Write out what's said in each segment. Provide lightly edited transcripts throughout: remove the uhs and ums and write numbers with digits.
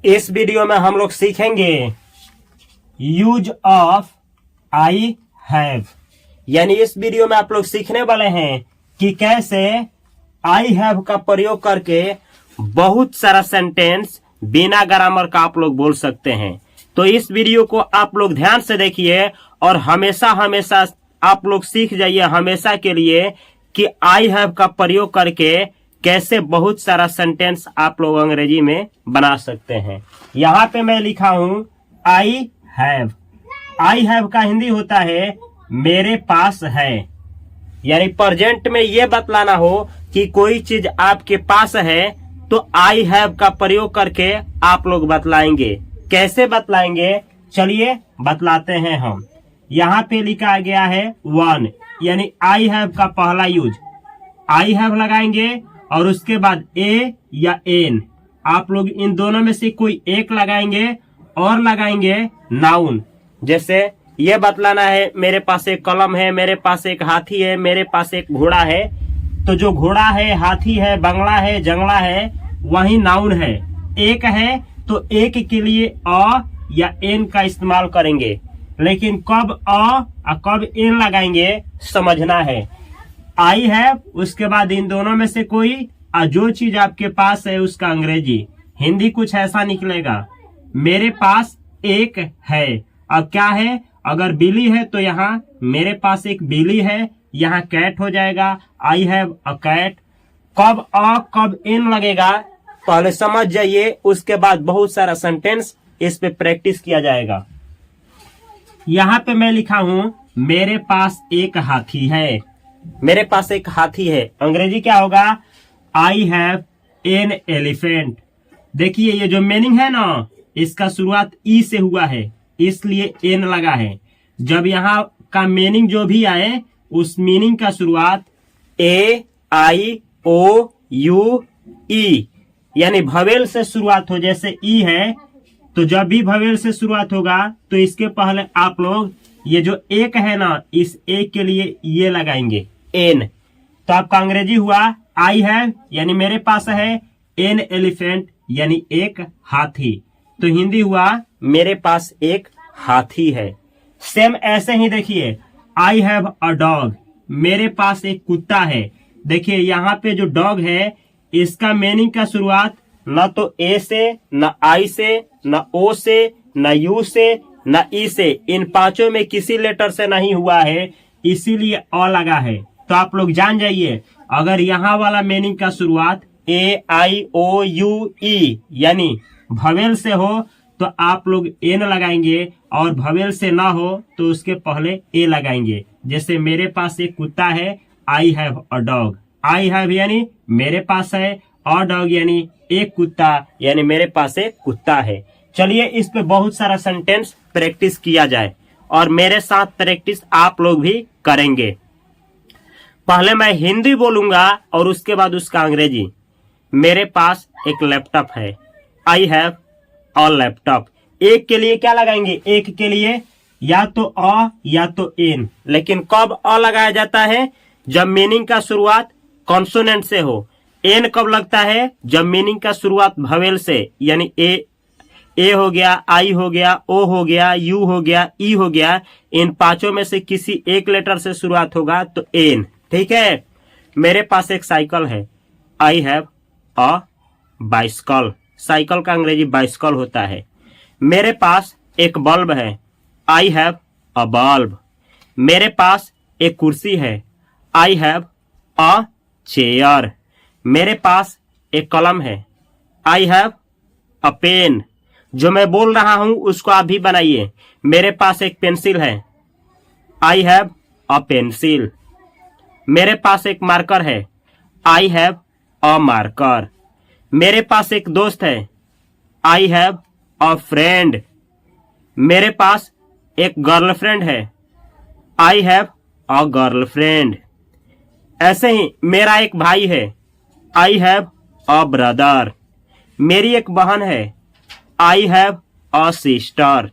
इस वीडियो में हम लोग सीखेंगे यूज ऑफ आई हैव। यानी इस वीडियो में आप लोग सीखने वाले हैं कि कैसे आई हैव का प्रयोग करके बहुत सारा सेंटेंस बिना ग्रामर का आप लोग बोल सकते हैं। तो इस वीडियो को आप लोग ध्यान से देखिए और हमेशा हमेशा आप लोग सीख जाइए हमेशा के लिए कि आई हैव का प्रयोग करके कैसे बहुत सारा सेंटेंस आप लोग अंग्रेजी में बना सकते हैं। यहाँ पे मैं लिखा हूं आई हैव। आई हैव का हिंदी होता है मेरे पास है। यानी प्रेजेंट में ये बतलाना हो कि कोई चीज आपके पास है तो आई हैव का प्रयोग करके आप लोग बतलाएंगे। कैसे बतलाएंगे चलिए बतलाते हैं हम। यहाँ पे लिखा गया है वन, यानी आई हैव का पहला यूज आई हैव लगाएंगे और उसके बाद ए या एन, आप लोग इन दोनों में से कोई एक लगाएंगे और लगाएंगे नाउन। जैसे ये बतलाना है मेरे पास एक कलम है, मेरे पास एक हाथी है, मेरे पास एक घोड़ा है। तो जो घोड़ा है, हाथी है, बंगला है, जंगला है, वही नाउन है। एक है तो एक के लिए अ या एन का इस्तेमाल करेंगे, लेकिन कब अ कब एन लगाएंगे समझना है। आई है उसके बाद इन दोनों में से कोई जो चीज आपके पास है उसका अंग्रेजी। हिंदी कुछ ऐसा निकलेगा मेरे पास एक है। अब क्या है, अगर बिल्ली है तो यहाँ मेरे पास एक बिल्ली है, यहाँ कैट हो जाएगा आई हैव अ कैट। कब अ कब इन लगेगा पहले समझ जाइए, उसके बाद बहुत सारा सेंटेंस इस पे प्रैक्टिस किया जाएगा। यहाँ पे मैं लिखा हूं मेरे पास एक हाथी है। मेरे पास एक हाथी है, अंग्रेजी क्या होगा आई हैव एन एलिफेंट। देखिए ये जो मीनिंग है ना, इसका शुरुआत ई से हुआ है इसलिए एन लगा है। जब यहाँ का मीनिंग जो भी आए उस मीनिंग का शुरुआत ए आई ओ यू ई यानी भवेल से शुरुआत हो। जैसे ई है तो जब भी भवेल से शुरुआत होगा तो इसके पहले आप लोग ये जो एक है ना, इस एक के लिए ये लगाएंगे एन। तो आपका अंग्रेजी हुआ आई हैव यानी मेरे पास है, एन एलिफेंट यानी एक हाथी। तो हिंदी हुआ मेरे पास एक हाथी है। सेम ऐसे ही देखिए आई हैव अ डॉग, मेरे पास एक कुत्ता है। देखिए यहाँ पे जो डॉग है इसका मीनिंग का शुरुआत न तो ए से, न आई से, न ओ से, न यू से, न ई से, इन पांचों में किसी लेटर से नहीं हुआ है, इसीलिए अ लगा है। तो आप लोग जान जाइए अगर यहाँ वाला मीनिंग का शुरुआत ए आई ओ यू ई यानी भवेल से हो तो आप लोग एन लगाएंगे, और भवेल से ना हो तो उसके पहले ए लगाएंगे। जैसे मेरे पास एक कुत्ता है I have a dog. I have यानी मेरे पास है, अ डॉग यानी एक कुत्ता यानी मेरे पास एक कुत्ता है। चलिए इस पे बहुत सारा सेंटेंस प्रैक्टिस किया जाए और मेरे साथ प्रैक्टिस आप लोग भी करेंगे। पहले मैं हिंदी बोलूंगा और उसके बाद उसका अंग्रेजी। मेरे पास एक लैपटॉप है, आई हैव अ लैपटॉप। एक के लिए क्या लगाएंगे, एक के लिए या तो अ या तो एन, लेकिन कब अ लगाया जाता है जब मीनिंग का शुरुआत कॉन्सोनेंट से हो। एन कब लगता है जब मीनिंग का शुरुआत भवेल से, यानी ए हो गया, आई हो गया, ओ हो गया, यू हो गया, ई हो गया, इन पांचों में से किसी एक लेटर से शुरुआत होगा तो एन। ठीक है। मेरे पास एक साइकिल है, I have a bicycle. Cycle का अंग्रेजी बाइसिकल होता है। मेरे पास एक बल्ब है, आई हैव अ बल्ब। मेरे पास एक कुर्सी है, आई हैव अ चेयर। मेरे पास एक कलम है, आई हैव अ पेन। जो मैं बोल रहा हूं उसको आप भी बनाइए। मेरे पास एक पेंसिल है, आई हैव अ पेंसिल। मेरे पास एक मार्कर है, आई हैव अ मार्कर। मेरे पास एक दोस्त है, आई हैव अ फ्रेंड। मेरे पास एक गर्लफ्रेंड है, आई हैव अ गर्लफ्रेंड। ऐसे ही मेरा एक भाई है, आई हैव अ ब्रदर। मेरी एक बहन है, आई हैव अ सिस्टर।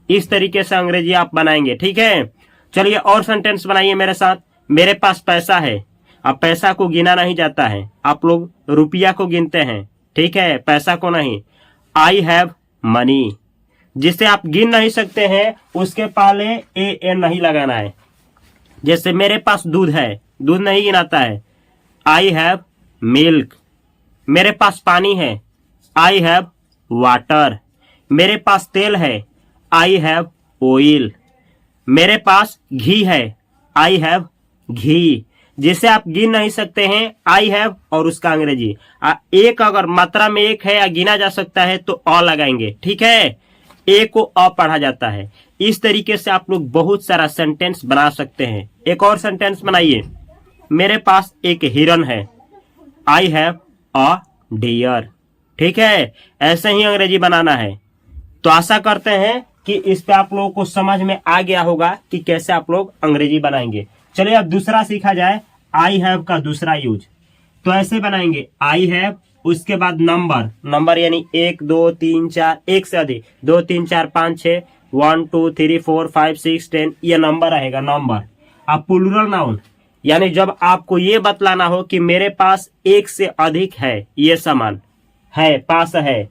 इस तरीके से अंग्रेजी आप बनाएंगे। ठीक है। चलिए और सेंटेंस बनाइए मेरे साथ। मेरे पास पैसा है। अब पैसा को गिना नहीं जाता है, आप लोग रुपया को गिनते हैं। ठीक है, पैसा को नहीं। I have money. जिसे आप गिन नहीं सकते हैं उसके पहले ए एन नहीं लगाना है। जैसे मेरे पास दूध है, दूध नहीं गिनाता है, आई हैव मिल्क। मेरे पास पानी है, आई हैव वाटर। मेरे पास तेल है, आई हैव ऑयल। मेरे पास घी है, आई हैव घी। जिसे आप गिन नहीं सकते हैं आई हैव और उसका अंग्रेजी। एक अगर मात्रा में एक है या गिना जा सकता है तो अ लगाएंगे, ठीक है। ए को अ पढ़ा जाता है। इस तरीके से आप लोग बहुत सारा सेंटेंस बना सकते हैं। एक और सेंटेंस बनाइए। मेरे पास एक हिरन है, आई हैव अ डियर। ठीक है, ऐसे ही अंग्रेजी बनाना है। तो आशा करते हैं कि इस पे आप लोगों को समझ में आ गया होगा कि कैसे आप लोग अंग्रेजी बनाएंगे। चलिए अब दूसरा सीखा जाए, आई हैव का दूसरा यूज। तो ऐसे बनाएंगे, आई हैव, उसके बाद नंबर, नंबर यानी 1 2 3 4, एक से अधिक, 2 3 4 5 6, 1 2 3 4 5 6 10, ये नंबर रहेगा, नंबर। अब प्लूरल नाउन, यानी जब आपको ये बतलाना हो कि मेरे पास एक से अधिक है ये सामान है, पास है।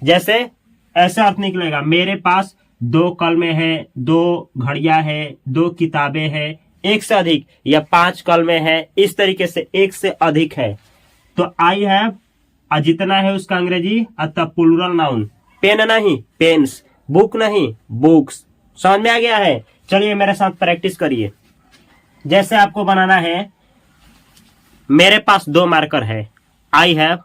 जैसे ऐसा अर्थ निकलेगा, मेरे पास 2 कलमे है, 2 घड़ियां है, 2 किताबें है, एक से अधिक, या 5 कलमे है। इस तरीके से एक से अधिक है तो आई हैव, जितना है उसका अंग्रेजी, अतः प्लूरल नाउन। पेन नहीं पेन्स, बुक नहीं बुक्स। समझ में आ गया है? चलिए मेरे साथ प्रैक्टिस करिए। जैसे आपको बनाना है, मेरे पास 2 मार्कर है, आई हैव,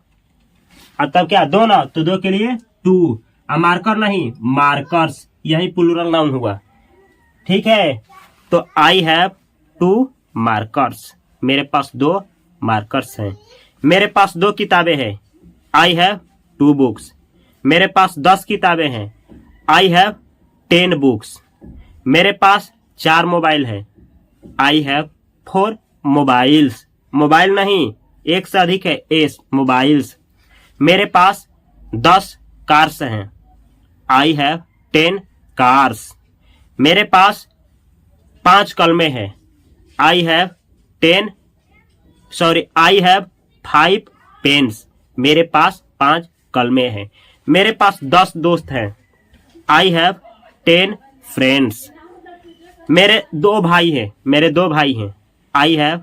तब क्या 2 ना, तो 2 के लिए 2। मार्कर नहीं मार्कर्स, यही प्लूरल नाउन हुआ। ठीक है, तो आई हैव 2 मार्कर्स, मेरे पास 2 मार्कर्स हैं। मेरे पास 2 किताबें हैं, आई हैव 2 बुक्स। मेरे पास 10 किताबें हैं, आई हैव 10 बुक्स। मेरे पास 4 मोबाइल है, आई हैव 4 मोबाइल्स। मोबाइल नहीं, एक से अधिक है, एस, मोबाइल्स। मेरे पास 10 कार्स हैं, आई हैव 10 कार्स। मेरे पास 5 कलमे हैं, आई हैव 5 पेन्स। मेरे पास 5 कलमे हैं। मेरे पास 10 दोस्त हैं, आई हैव 10 फ्रेंड्स। मेरे 2 भाई हैं, आई हैव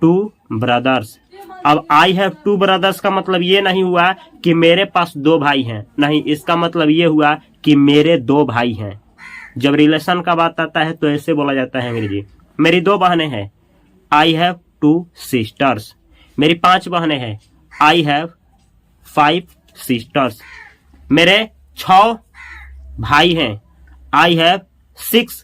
2 ब्रदर्स। अब आई हैव 2 ब्रदर्स का मतलब ये नहीं हुआ कि मेरे पास 2 भाई हैं, नहीं, इसका मतलब ये हुआ कि मेरे 2 भाई हैं। जब रिलेशन का बात आता है तो ऐसे बोला जाता है अंग्रेजी। मेरी 2 बहनें हैं, आई हैव 2 सिस्टर्स। मेरी 5 बहनें हैं, आई हैव 5 सिस्टर्स। मेरे 6 भाई हैं, आई हैव 6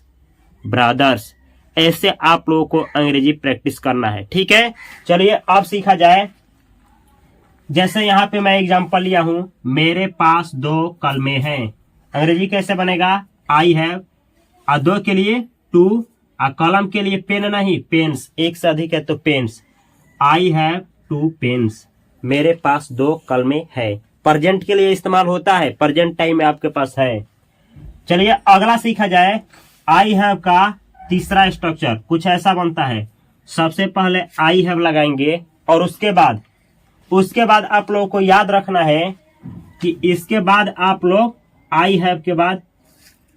ब्रदर्स। ऐसे आप लोगों को अंग्रेजी प्रैक्टिस करना है। ठीक है, चलिए अब सीखा जाए। जैसे यहाँ पे मैं एग्जांपल लिया हूं, मेरे पास 2 कलमे हैं। अंग्रेजी कैसे बनेगा? आई हैव, 2 के लिए 2, कलम के लिए पेन नहीं पेन्स, एक से अधिक है तो पेन्स। I have 2 pens. मेरे पास 2 कलमे है। प्रेजेंट के लिए इस्तेमाल होता है, प्रेजेंट टाइम में आपके पास है। चलिए अगला सीखा जाए। आई हैव का तीसरा स्ट्रक्चर कुछ ऐसा बनता है। सबसे पहले आई हैव लगाएंगे और उसके बाद आप लोगों को याद रखना है कि इसके बाद आप लोग आई हैव के बाद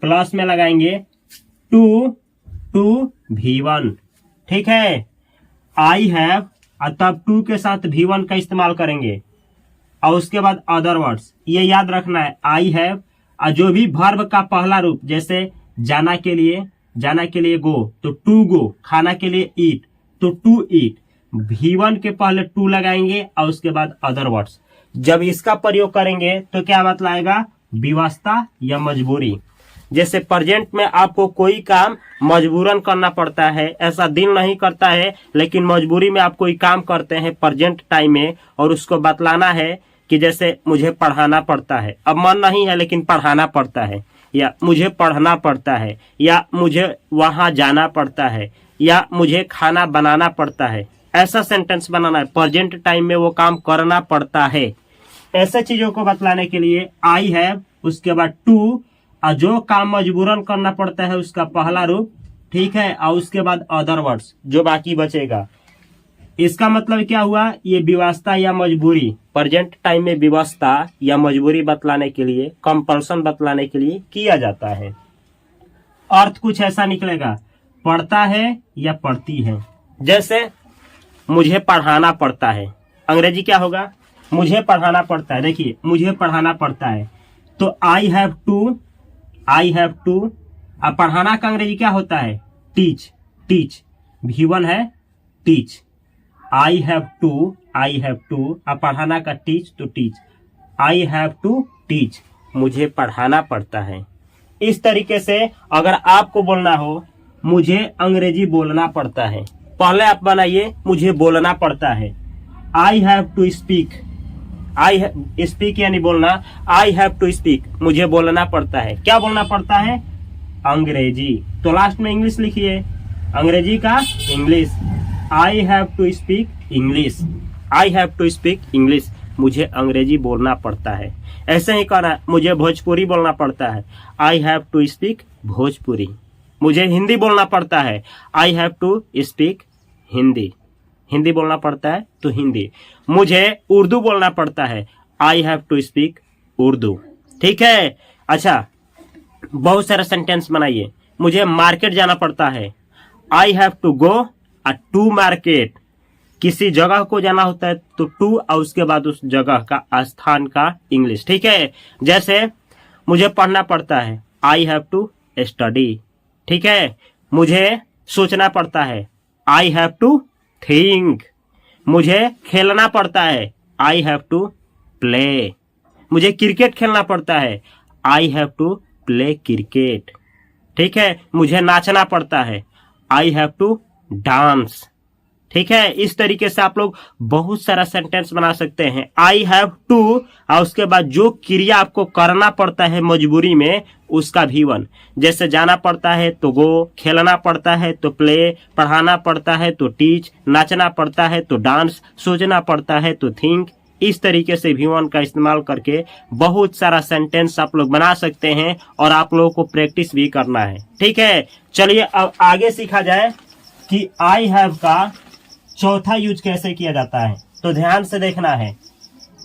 प्लस में लगाएंगे टू V1। ठीक है, आई हैव, तब 2 के साथ V1 का इस्तेमाल करेंगे और उसके बाद अदर वर्ड्स। ये याद रखना है, आई हैव, जो भी वर्ब का पहला रूप, जैसे जाना के लिए गो तो टू गो, खाना के लिए ईट तो टू ईट। V1 के पहले 2 लगाएंगे और उसके बाद अदर वर्ड्स। जब इसका प्रयोग करेंगे तो क्या बतलाएगा? विवशता या मजबूरी। जैसे प्रेजेंट में आपको कोई काम मजबूरन करना पड़ता है, ऐसा दिल नहीं करता है, लेकिन मजबूरी में आप कोई काम करते हैं प्रेजेंट टाइम में, और उसको बतलाना है कि जैसे मुझे पढ़ाना पड़ता है, अब मन नहीं है लेकिन पढ़ाना पड़ता है, या मुझे पढ़ना पड़ता है, या मुझे वहां जाना पड़ता है, या मुझे खाना बनाना पड़ता है। ऐसा सेंटेंस बनाना है, प्रेजेंट टाइम में वो काम करना पड़ता है। ऐसे चीजों को बतलाने के लिए आई हैव, उसके बाद 2, जो काम मजबूरन करना पड़ता है उसका पहला रूप। ठीक है, और उसके बाद अदर वर्ड्स जो बाकी बचेगा। इसका मतलब क्या हुआ, ये व्यवस्था या मजबूरी, प्रेजेंट टाइम में व्यवस्था या मजबूरी बतलाने के लिए, कंपल्सन बतलाने के लिए किया जाता है। अर्थ कुछ ऐसा निकलेगा, पढ़ता है या पढ़ती है। जैसे मुझे पढ़ाना पड़ता है, अंग्रेजी क्या होगा, मुझे पढ़ाना पड़ता है। देखिए मुझे पढ़ाना पड़ता है तो I have to, I have to. अब पढ़ाना का अंग्रेजी क्या होता है, टीच, टीच, V1 है teach. I have to, I have to. अब पढ़ाना का टीच तो teach, I have to teach, मुझे पढ़ाना पड़ता है। इस तरीके से अगर आपको बोलना हो मुझे अंग्रेजी बोलना पड़ता है, पहले आप बनाइए मुझे बोलना पड़ता है, I have to speak. I speak यानी बोलना, आई हैव टू स्पीक, मुझे बोलना पड़ता है। क्या बोलना पड़ता है, अंग्रेजी। तो लास्ट में इंग्लिश लिखिए, अंग्रेजी का English, I have to speak English, I have to speak English, मुझे अंग्रेजी बोलना पड़ता है। ऐसे ही कहना, मुझे भोजपुरी बोलना पड़ता है, I have to speak Bhojpuri. मुझे हिंदी बोलना पड़ता है, I have to speak Hindi, Hindi बोलना पड़ता है तो हिंदी। मुझे उर्दू बोलना पड़ता है, I have to speak Urdu. ठीक है, अच्छा बहुत सारा सेंटेंस बनाइए। मुझे मार्केट जाना पड़ता है, I have to go to market. किसी जगह को जाना होता है तो टू और उसके बाद उस जगह का स्थान का इंग्लिश। ठीक है, जैसे मुझे पढ़ना पड़ता है, आई हैव टू स्टडी। ठीक है, मुझे सोचना पड़ता है, आई हैव टू थिंक। मुझे खेलना पड़ता है, आई हैव टू प्ले। मुझे क्रिकेट खेलना पड़ता है, I have to play cricket. ठीक है, मुझे नाचना पड़ता है, आई हैव टू डांस। ठीक है, इस तरीके से आप लोग बहुत सारा सेंटेंस बना सकते हैं। आई हैव टू और उसके बाद जो क्रिया आपको करना पड़ता है मजबूरी में उसका V1। जैसे जाना पड़ता है तो गो, खेलना पड़ता है तो प्ले, पढ़ाना पड़ता है तो टीच, नाचना पड़ता है तो डांस, सोचना पड़ता है तो थिंक। इस तरीके से V1 का इस्तेमाल करके बहुत सारा सेंटेंस आप लोग बना सकते हैं और आप लोगों को प्रैक्टिस भी करना है। ठीक है, चलिए अब आगे सीखा जाए कि आई हैव का चौथा यूज कैसे किया जाता है। तो ध्यान से देखना है,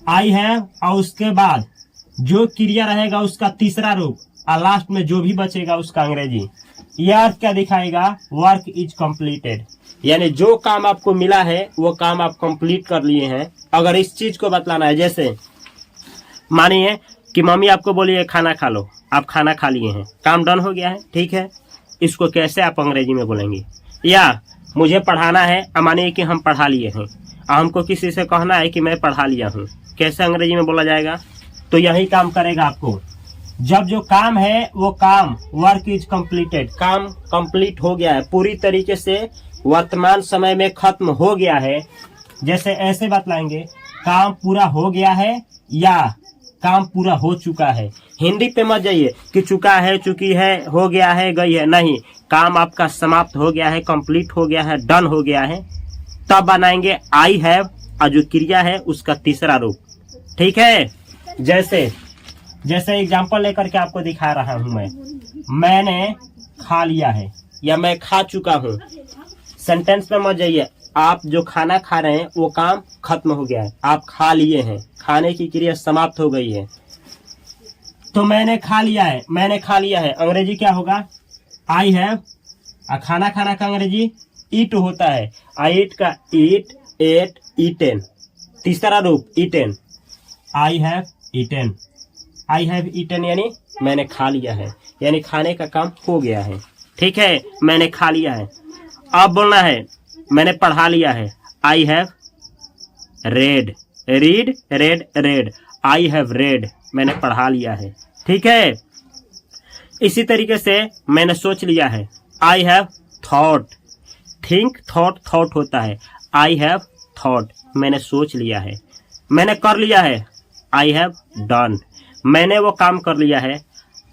आई हैव और उसके बाद जो क्रिया रहेगा उसका तीसरा रूप और लास्ट में जो भी बचेगा उसका अंग्रेजी। यह अर्थ क्या दिखाएगा, वर्क इज कंप्लीटेड, यानी जो काम आपको मिला है वो काम आप कंप्लीट कर लिए हैं। अगर इस चीज को बतलाना है, जैसे मानिए कि मम्मी आपको बोलिए खाना खा लो, आप खाना खा लिए हैं, काम डन हो गया है। ठीक है, इसको कैसे आप अंग्रेजी में बोलेंगे। या मुझे पढ़ाना है, मानिए कि हम पढ़ा लिए हैं, हमको किसी से कहना है कि मैं पढ़ा लिया हूँ, कैसे अंग्रेजी में बोला जाएगा। तो यही काम करेगा आपको, जब जो काम है वो काम वर्क इज कंप्लीटेड, काम कंप्लीट हो गया है, पूरी तरीके से वर्तमान समय में खत्म हो गया है। जैसे ऐसे बतलाएंगे, काम पूरा हो गया है या काम पूरा हो चुका है। हिंदी पे मत जाइए कि चुका है, चुकी है, हो गया है, गई है, नहीं, काम आपका समाप्त हो गया है, कंप्लीट हो गया है, डन हो गया है। तब बनाएंगे आई हैव और जो क्रिया है उसका तीसरा रूप। ठीक है, जैसे एग्जांपल लेकर के आपको दिखा रहा हूं मैंने खा लिया है या मैं खा चुका हूं। सेंटेंस में मत जाइए, आप जो खाना खा रहे हैं वो काम खत्म हो गया है, आप खा लिए हैं, खाने की क्रिया समाप्त हो गई है। तो मैंने खा लिया है, मैंने खा लिया है, अंग्रेजी क्या होगा, आई हैव। खाना खाना का अंग्रेजी ईट होता है, आई ईट का ईट, एट, ईटेन, तीसरा रूप eaten, I have eaten. I have eaten यानी मैंने खा लिया है, यानी खाने का काम हो गया है। ठीक है, मैंने खा लिया है। अब बोलना है मैंने पढ़ा लिया है, I have read, read, red, red, I have read, मैंने पढ़ा लिया है। ठीक है, इसी तरीके से मैंने सोच लिया है, I have thought, think, thought, thought होता है, आई हैव थॉट, मैंने सोच लिया है। मैंने कर लिया है, आई हैव डन, मैंने वो काम कर लिया है,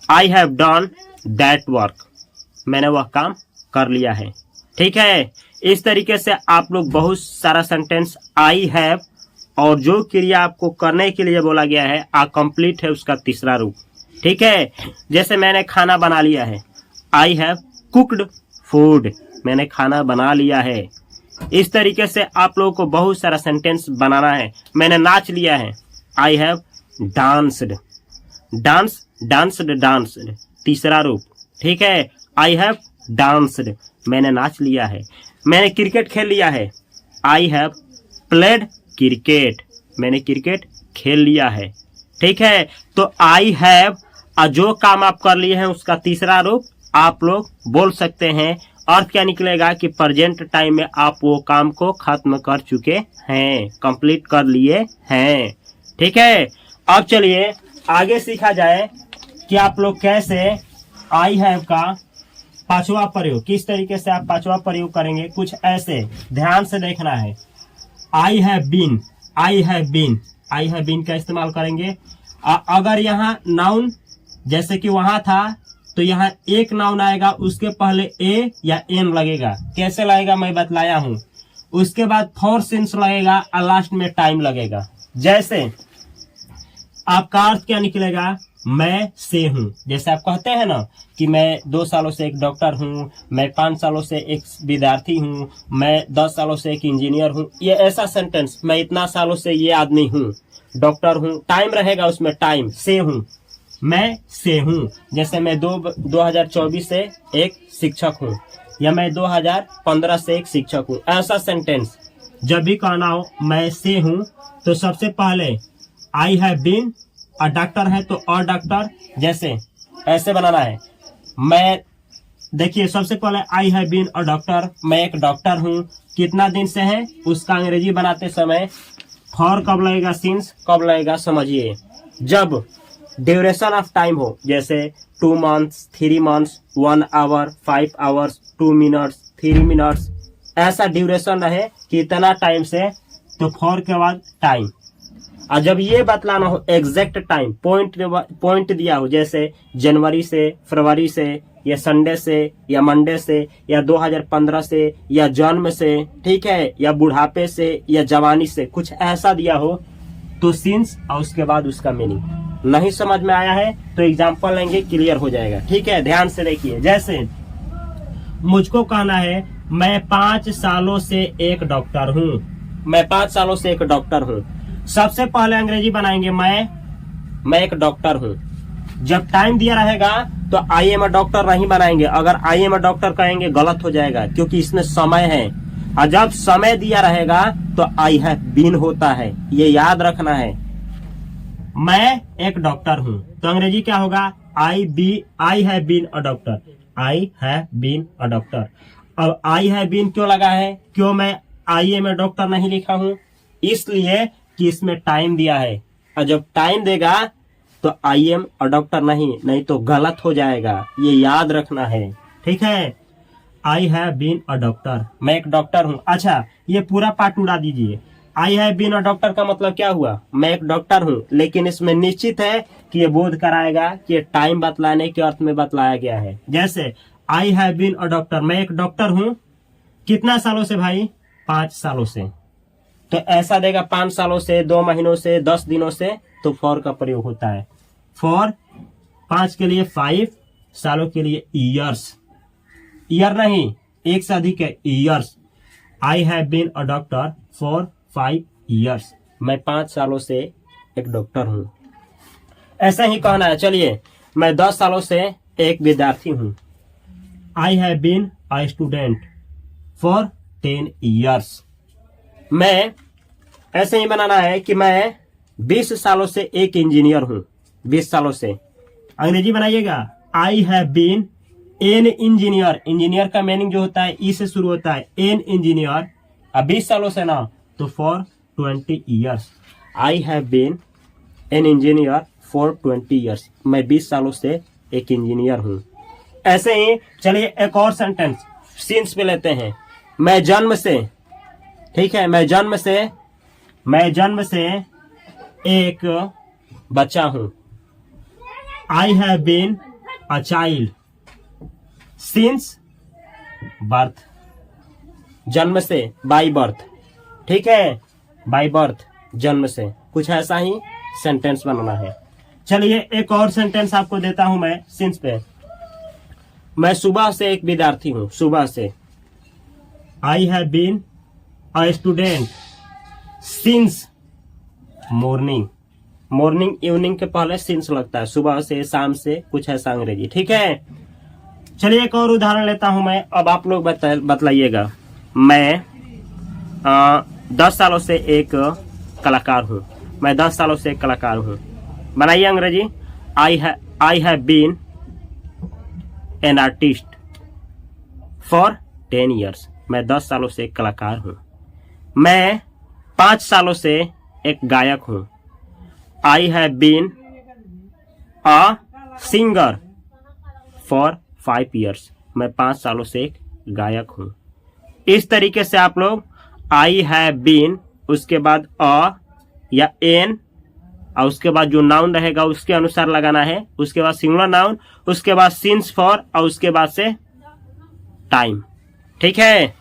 I have done that work, मैंने वह काम कर लिया है। ठीक है, इस तरीके से आप लोग बहुत सारा सेंटेंस आई हैव और जो क्रिया आपको करने के लिए बोला गया है आ कंप्लीट है उसका तीसरा रूप। ठीक है, जैसे मैंने खाना बना लिया है, आई हैव कुक्ड फूड, मैंने खाना बना लिया है। इस तरीके से आप लोगों को बहुत सारा सेंटेंस बनाना है। मैंने नाच लिया है, आई हैव डांस्ड, डांस्ड तीसरा रूप, ठीक है। आई हैव डांस्ड, मैंने नाच लिया है। मैंने क्रिकेट खेल लिया है, आई हैव प्लेड क्रिकेट, मैंने क्रिकेट खेल लिया है, ठीक है। तो आई हैव जो काम आप कर लिए हैं उसका तीसरा रूप आप लोग बोल सकते हैं। अर्थ क्या निकलेगा कि प्रेजेंट टाइम में आप वो काम को खत्म कर चुके हैं, कंप्लीट कर लिए हैं, ठीक है। अब चलिए आगे सीखा जाए कि आप लोग कैसे आई हैव का पांचवा प्रयोग, किस तरीके से आप पांचवा प्रयोग करेंगे। कुछ ऐसे ध्यान से देखना है। I have been, I have been, I have been का इस्तेमाल करेंगे। अगर यहाँ नाउन जैसे कि वहां था तो यहाँ एक नाउन आएगा, उसके पहले ए या एन लगेगा। कैसे लगेगा मैं बतलाया हूं। उसके बाद फोर सिंस लगेगा और लास्ट में टाइम लगेगा। जैसे आपका अर्थ क्या निकलेगा, मैं से हूं। जैसे आप कहते हैं ना कि मैं 2 सालों से एक डॉक्टर हूं, मैं 5 सालों से एक विद्यार्थी हूं, मैं 10 सालों से एक इंजीनियर हूं। ये ऐसा सेंटेंस, मैं इतना सालों से ये आदमी हूं, डॉक्टर हूं, टाइम रहेगा उसमें, टाइम से हूं, मैं से हूं। जैसे मैं 2024 से एक शिक्षक हूं, या मैं 2015 से एक शिक्षक हूं। ऐसा सेंटेंस जब भी कहना हो मैं से हूं तो सबसे पहले आई हैव बीन, और डॉक्टर है तो और डॉक्टर, जैसे ऐसे बनाना है। मैं देखिए सबसे पहले आई हैव बीन और डॉक्टर, मैं एक डॉक्टर हूं, कितना दिन से है उसका अंग्रेजी बनाते समय फॉर कब लगेगा, सिंस कब लगेगा, समझिए। जब ड्यूरेशन ऑफ टाइम हो, जैसे 2 months, 3 months, 1 hour, 5 hours, 2 minutes, 3 minutes, ऐसा ड्यूरेशन रहे कि इतना टाइम से, तो फॉर के बाद टाइम। और जब ये बतलाना हो एग्जैक्ट टाइम, पॉइंट दिया हो, जैसे जनवरी से, फरवरी से, या संडे से, या मंडे से, या 2015 से, या जन्म से, ठीक है, या बुढ़ापे से, या जवानी से, कुछ ऐसा दिया हो तो सिंस और उसके बाद उसका मीनिंग। नहीं समझ में आया है तो एग्जाम्पल लेंगे, क्लियर हो जाएगा, ठीक है। ध्यान से देखिए। जैसे मुझको कहना है मैं 5 सालों से एक डॉक्टर हूँ, मैं 5 सालों से एक डॉक्टर हूँ। सबसे पहले अंग्रेजी बनाएंगे मैं एक डॉक्टर हूँ। जब टाइम दिया रहेगा तो आई एम अ डॉक्टर नहीं बनाएंगे। अगर आई एम अ डॉक्टर कहेंगे गलत हो जाएगा, क्योंकि इसमें समय है। और जब समय दिया रहेगा तो आई हैव बीन होता है, ये याद रखना है। मैं एक डॉक्टर हूं तो अंग्रेजी क्या होगा, I have been a doctor, I have been a doctor. अब आई हैव बीन क्यों लगा है, क्यों मैं आई एम ए डॉक्टर नहीं लिखा हूं, इसलिए कि इसमें टाइम दिया है। और जब टाइम देगा तो आई एम अ डॉक्टर नहीं तो गलत हो जाएगा, ये याद रखना है, ठीक है। I have been a doctor, मैं एक डॉक्टर हूं। अच्छा, ये पूरा पार्ट उड़ा दीजिए। I have been a doctor का मतलब क्या हुआ, मैं एक डॉक्टर हूं, लेकिन इसमें निश्चित है कि ये बोध कराएगा कि ये टाइम बतलाने के अर्थ में बतलाया गया है। जैसे I have been a doctor, मैं एक डॉक्टर हूं, कितना सालों से भाई, 5 सालों से। तो ऐसा देगा 5 सालों से, 2 महीनों से, 10 दिनों से, तो फॉर का प्रयोग होता है। फॉर 5 के लिए 5, सालों के लिए ईयर्स, ईयर नहीं, एक से अधिक है, years. I have been a doctor for 5 years, मैं 5 सालों से एक डॉक्टर हूं। ऐसा ही कहना है। चलिए, मैं 10 सालों से एक विद्यार्थी हूं। I have been a student for 10 years। मैं ऐसे ही बनाना है कि मैं 20 सालों से एक इंजीनियर हूं, 20 सालों से। अंग्रेजी बनाइएगा, I have been an engineer, engineer का मीनिंग जो होता है ई से शुरू होता है, एन इंजीनियर। अब 20 सालों से ना तो for 20 years, I have been an engineer for 20 years, मैं 20 सालों से एक इंजीनियर हूं। ऐसे ही चलिए एक और सेंटेंस सिंस पे लेते हैं। मैं जन्म से, ठीक है, मैं जन्म से एक बच्चा हूं। I have been a child since birth, जन्म से, बाई बर्थ, ठीक है, बाई बर्थ, जन्म से। कुछ ऐसा ही सेंटेंस बनाना है। चलिए एक और सेंटेंस आपको देता हूं मैं सिंस पे। मैं सुबह से एक विद्यार्थी हूं, सुबह से। I have been a student since morning. Morning evening के पहले सिंस लगता है, सुबह से शाम से, कुछ ऐसा अंग्रेजी। ठीक है, चलिए एक और उदाहरण लेता हूं मैं। अब आप लोग बतलाइएगा। मैं 10 सालों से एक कलाकार हूं। मैं 10 सालों से एक कलाकार हूं। बनाइए अंग्रेजी। I have been an artist for 10 years. मैं 10 सालों से एक कलाकार हूं। मैं 5 सालों से एक गायक हूं। I have been a singer for 5 years. मैं 5 सालों से एक गायक हूं। इस तरीके से आप लोग आई हैव बीन, उसके बाद अ या एन, और उसके बाद जो नाउन रहेगा उसके अनुसार लगाना है। उसके बाद सिंगुलर नाउन, उसके बाद सिंस फॉर, और उसके बाद से टाइम। ठीक है,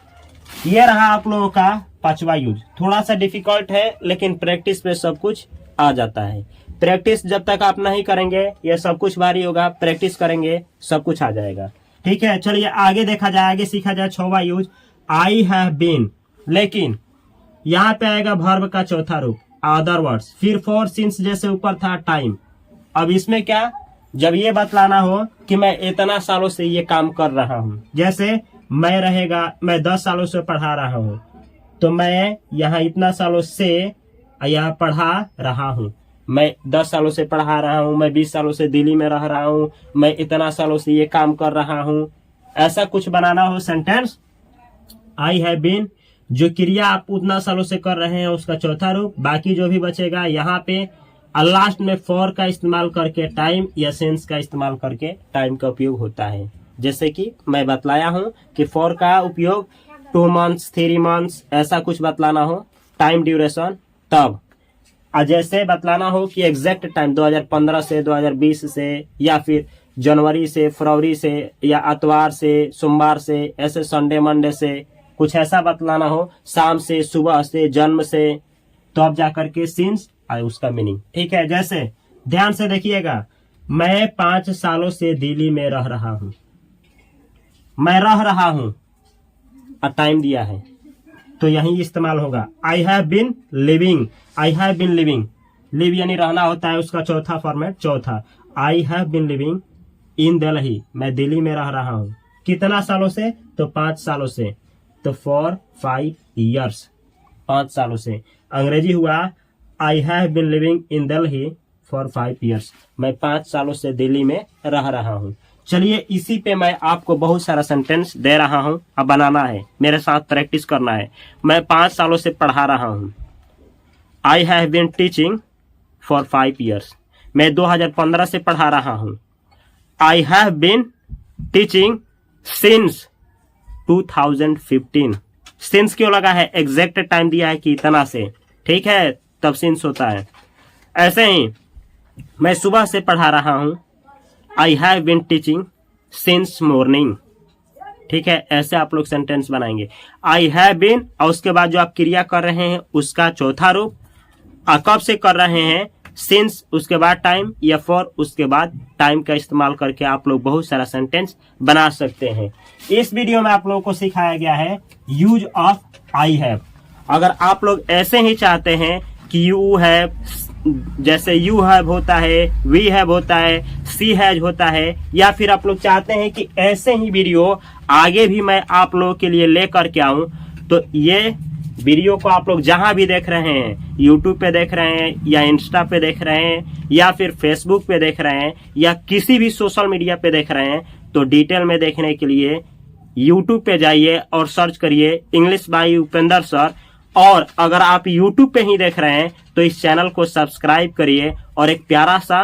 ये रहा आप लोगों का 5वां यूज। थोड़ा सा डिफिकल्ट है, लेकिन प्रैक्टिस पे सब कुछ आ जाता है। प्रैक्टिस जब तक आप नहीं करेंगे ये सब कुछ भारी होगा। प्रैक्टिस करेंगे सब कुछ आ जाएगा। ठीक है, चलिए आगे देखा जाए, आगे सीखा जाए 6वां यूज। आई हैव बीन, लेकिन यहाँ पे आएगा वर्ब का चौथा रूप अदर वर्ड्स, फिर फॉर सिंस जैसे ऊपर था टाइम। अब इसमें क्या, जब ये बतलाना हो कि मैं इतना सालों से ये काम कर रहा हूँ, जैसे मैं रहेगा, मैं 10 सालों से पढ़ा रहा हूँ, तो मैं यहाँ इतना सालों से यहाँ पढ़ा रहा हूँ। मैं 10 सालों से पढ़ा रहा हूँ, मैं 20 सालों से दिल्ली में रह रहा हूँ, मैं इतना सालों से ये काम कर रहा हूँ। ऐसा कुछ बनाना हो सेंटेंस। आई हैव बीन, जो क्रिया आप उतना सालों से कर रहे हैं उसका चौथा रूप। बाकी जो भी बचेगा यहाँ पे लास्ट में फॉर का इस्तेमाल करके टाइम या सिंस का इस्तेमाल करके टाइम का उपयोग होता है। जैसे कि मैं बतलाया हूँ कि फॉर का उपयोग 2 मंथ्स 3 मंथ्स ऐसा कुछ बतलाना हो, टाइम ड्यूरेशन, तब। जैसे बतलाना हो कि एग्जैक्ट टाइम 2015 से 2020 से, या फिर जनवरी से फरवरी से, या अतवार से सोमवार से, ऐसे संडे मंडे से, कुछ ऐसा बतलाना हो, शाम से, सुबह से, जन्म से, तो अब जाकर के सिंस और उसका मीनिंग। ठीक है, जैसे ध्यान से देखिएगा। मैं 5 सालों से दिल्ली में रह रहा हूं। मैं रह रहा हूं और टाइम दिया है, तो यही इस्तेमाल होगा। I have been living. I have been living, live यानी रहना होता है, उसका चौथा फॉर्मेट, चौथा। I have been living in Delhi. मैं दिल्ली में रह रहा हूं। कितना सालों से, तो 5 सालों से, तो फॉर 5 ईयर्स, 5 सालों से। अंग्रेजी हुआ I have been living in Delhi for 5 years. मैं 5 सालों से दिल्ली में रह रहा हूं। चलिए इसी पे मैं आपको बहुत सारा सेंटेंस दे रहा हूं, अब बनाना है, मेरे साथ प्रैक्टिस करना है। मैं 5 सालों से पढ़ा रहा हूं। I have been teaching for 5 years. मैं 2015 से पढ़ा रहा हूं। I have been teaching since 2015। Since क्यों लगा है, एग्जैक्ट टाइम दिया है कि इतना से, ठीक है, तब सिंस होता है। ऐसे ही मैं सुबह से पढ़ा रहा हूं। I have been teaching since morning. ठीक है, ऐसे आप लोग सेंटेंस बनाएंगे। आई हैव बीन, और उसके बाद जो आप क्रिया कर रहे हैं उसका चौथा रूप, कब से कर रहे हैं, सिंस, उसके बाद टाइम, या फॉर, उसके बाद टाइम का इस्तेमाल करके आप लोग बहुत सारा सेंटेंस बना सकते हैं। इस वीडियो में आप लोगों को सिखाया गया है यूज ऑफ आई हैव। अगर आप लोग ऐसे ही चाहते हैं कि यू हैव, जैसे यू हैव होता है, वी हैव होता है, सी हैज होता है, या फिर आप लोग चाहते हैं कि ऐसे ही वीडियो आगे भी मैं आप लोगों के लिए लेकर के आऊं, तो ये वीडियो को आप लोग जहां भी देख रहे हैं, यूट्यूब पे देख रहे हैं, या इंस्टा पे देख रहे हैं, या फिर फेसबुक पे देख रहे हैं, या किसी भी सोशल मीडिया पे देख रहे हैं, तो डिटेल में देखने के लिए यूट्यूब पे जाइए और सर्च करिए इंग्लिश बाय उपेंद्र सर। और अगर आप यूट्यूब पे ही देख रहे हैं तो इस चैनल को सब्सक्राइब करिए और एक प्यारा सा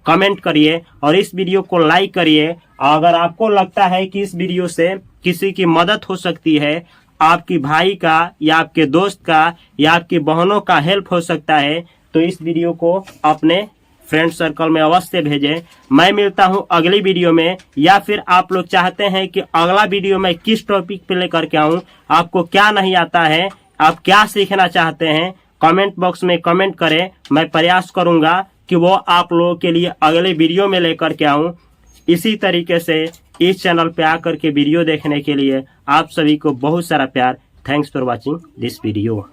कमेंट करिए और इस वीडियो को लाइक करिए। अगर आपको लगता है कि इस वीडियो से किसी की मदद हो सकती है, आपकी भाई का या आपके दोस्त का या आपकी बहनों का हेल्प हो सकता है, तो इस वीडियो को अपने फ्रेंड सर्कल में अवश्य भेजें। मैं मिलता हूं अगली वीडियो में, या फिर आप लोग चाहते हैं कि अगला वीडियो में किस टॉपिक पे लेकर के आऊं, आपको क्या नहीं आता है, आप क्या सीखना चाहते हैं, कमेंट बॉक्स में कमेंट करें। मैं प्रयास करूंगा कि वो आप लोगों के लिए अगले वीडियो में लेकर के आऊं। इसी तरीके से इस चैनल पे आकर के वीडियो देखने के लिए आप सभी को बहुत सारा प्यार। Thanks for watching this video.